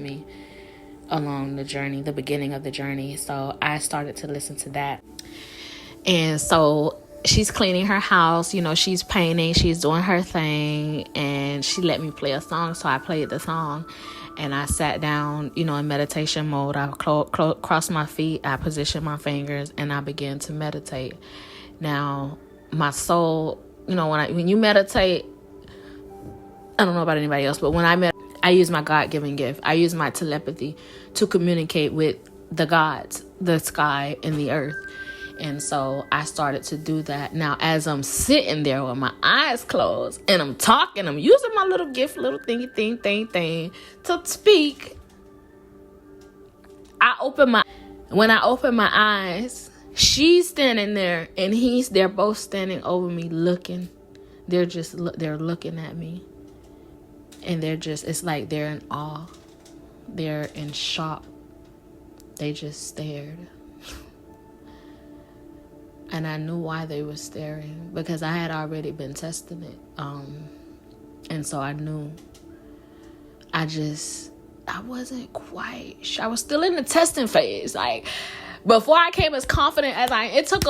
me along the journey, the beginning of the journey. So I started to listen to that. And so she's cleaning her house, she's painting, she's doing her thing, and she let me play a song. So I played the song, and I sat down, in meditation mode. I crossed my feet, I positioned my fingers, and I began to meditate. Now, my soul, when you meditate, I don't know about anybody else, but when I use my God-given gift. I use my telepathy to communicate with the gods, the sky, and the earth. And so I started to do that. Now, as I'm sitting there with my eyes closed and I'm talking, I'm using my little gift, little thingy thing to speak. When I open my eyes, she's standing there and they're both standing over me looking. They're looking at me. And it's like they're in awe. They're in shock. They just stared. And I knew why they were staring, because I had already been testing it. And so I knew. I wasn't quite sure. I was still in the testing phase. Like, before I came as confident as it took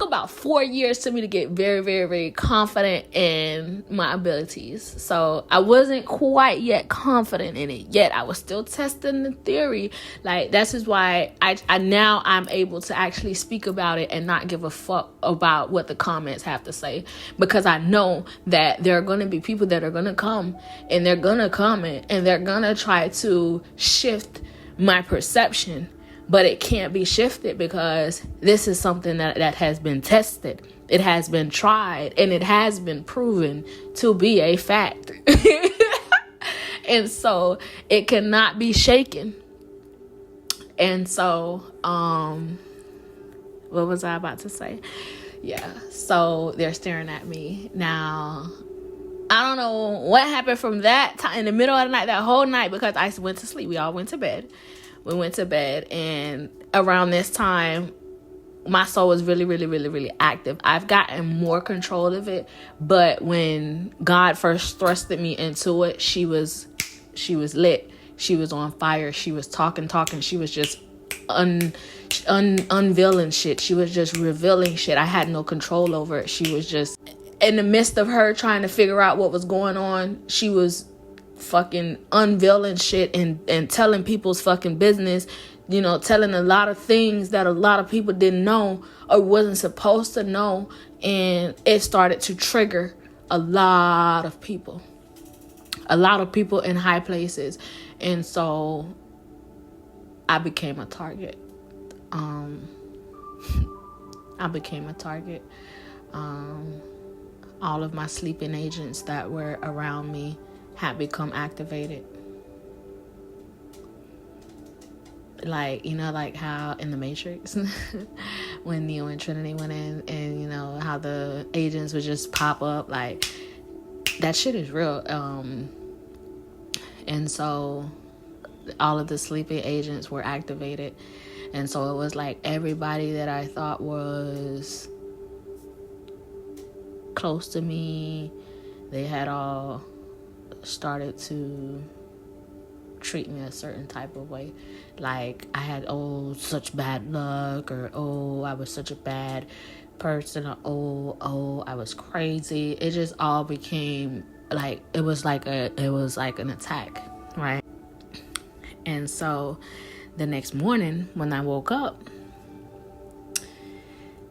about 4 years to me to get very, very, very confident in my abilities. So I wasn't quite yet confident in it yet. I was still testing the theory. Like, this is why I'm able to actually speak about it and not give a fuck about what the comments have to say, because I know that there are going to be people that are going to come and they're going to comment and they're going to try to shift my perception. But it can't be shifted, because this is something that has been tested. It has been tried, and it has been proven to be a fact. And so it cannot be shaken. And so, what was I about to say? Yeah, so they're staring at me. Now, I don't know what happened from that time in the middle of the night, that whole night, because I went to sleep. We all went to bed. We went to bed, and around this time, my soul was really, really, really, really active. I've gotten more control of it, but when God first thrusted me into it, she was lit. She was on fire. She was talking. She was just unveiling shit. She was just revealing shit. I had no control over it. She was just in the midst of her trying to figure out what was going on. She was fucking unveiling shit and telling people's fucking business, telling a lot of things that a lot of people didn't know or wasn't supposed to know. And it started to trigger a lot of people in high places. And so I became a target. All of my sleeping agents that were around me had become activated. Like, like how in the Matrix, when Neo and Trinity went in, and how the agents would just pop up. Like, that shit is real. And so all of the sleeping agents were activated. And so it was like everybody that I thought was close to me, they had all started to treat me a certain type of way. Like, I had such bad luck, or I was such a bad person, or I was crazy. It just all became like it was like an attack, right? And so the next morning when I woke up,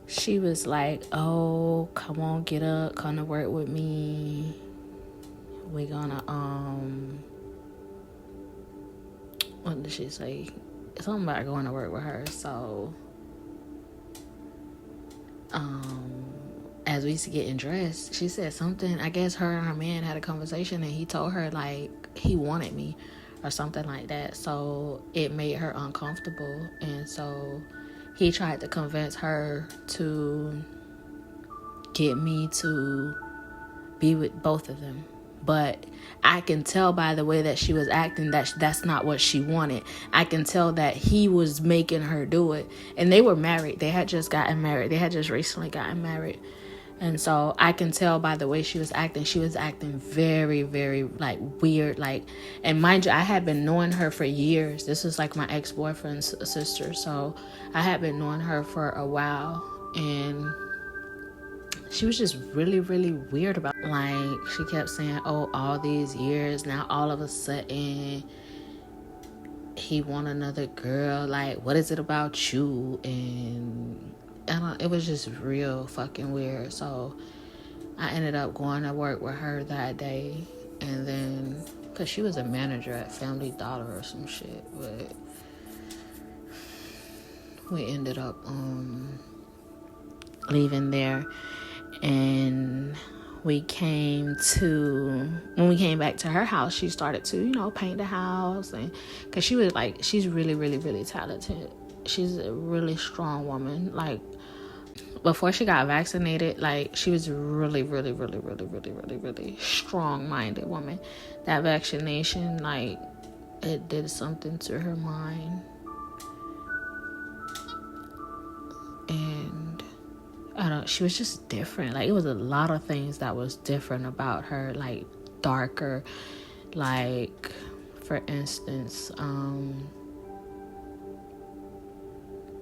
she was like, "Oh, come on, get up, come to work with me. We're gonna what did she say? Something about going to work with her." So as we was getting dressed, she said something. I guess her and her man had a conversation, and he told her like he wanted me or something like that. So it made her uncomfortable, and so he tried to convince her to get me to be with both of them. But I can tell by the way that she was acting that that's not what she wanted. I can tell that he was making her do it. And they were married. They had just gotten married. They had just recently gotten married. And so I can tell by the way she was acting very, very like weird. Like, and mind you, I had been knowing her for years. This was like my ex-boyfriend's sister. So I had been knowing her for a while, and she was just really, really weird about it. Like, she kept saying, oh, all these years, now all of a sudden he want another girl. Like, what is it about you? And it was just real fucking weird. So I ended up going to work with her that day. And then, because she was a manager at Family Dollar or some shit. But we ended up leaving there. And when we came back to her house, she started to, paint the house. And because she was like, she's really, really, really talented. She's a really strong woman. Like, before she got vaccinated, like, she was really, really, really, really, really, really, really strong-minded woman. That vaccination, like, it did something to her mind. And she was just different. Like, it was a lot of things that was different about her, like, darker. Like, for instance,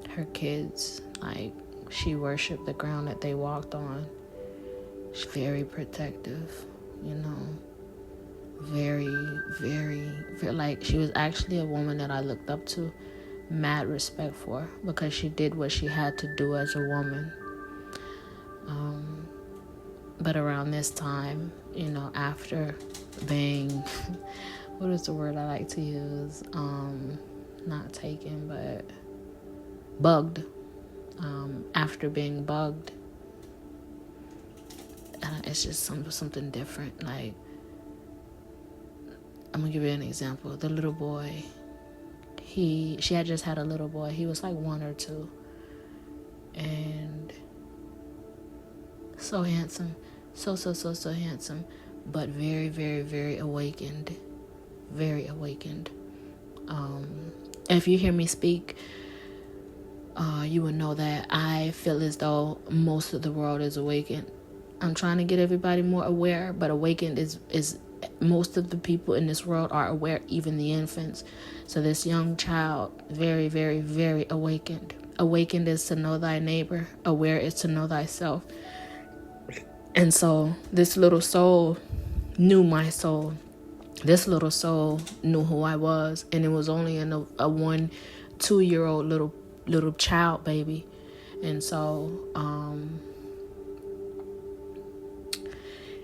her kids, like, she worshipped the ground that they walked on. She's very protective, very, very, very, like, she was actually a woman that I looked up to, mad respect for, because she did what she had to do as a woman. But around this time, after being, what is the word I like to use? Not taken, but bugged. After being bugged, it's just something different. Like, I'm gonna give you an example. The little boy, she had just had a little boy. He was like 1 or 2, and so handsome, so handsome, but very, very, very awakened, very awakened. If you hear me speak, you would know that I feel as though most of the world is awakened. I'm trying to get everybody more aware, but awakened is most of the people in this world are aware, even the infants. So this young child, very, very, very awakened. Awakened is to know thy neighbor. Aware is to know thyself. And so this little soul knew my soul. This little soul knew who I was, and it was only in a 1-2-year-old little child baby. And so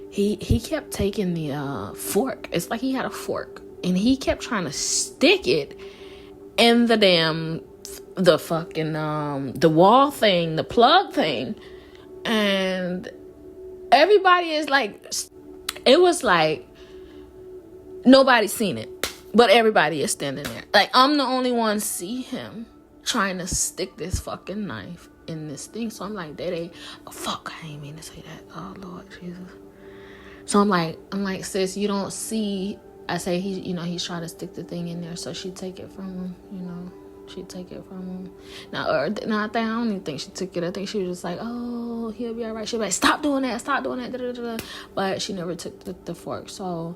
he kept taking the fork. It's like he had a fork, and he kept trying to stick it in the wall thing, the plug thing. And everybody is like, it was like nobody's seen it, but everybody is standing there. Like, I'm the only one see him trying to stick this fucking knife in this thing. So I'm like, oh fuck, I ain't mean to say that. Oh Lord Jesus. So I'm like, sis, you don't see. I say he's trying to stick the thing in there, so she take it from him. She'd take it from him. I don't even think she took it. I think she was just like, oh, he'll be all right. She'd be like, stop doing that. Da, da, da. But she never took the fork. So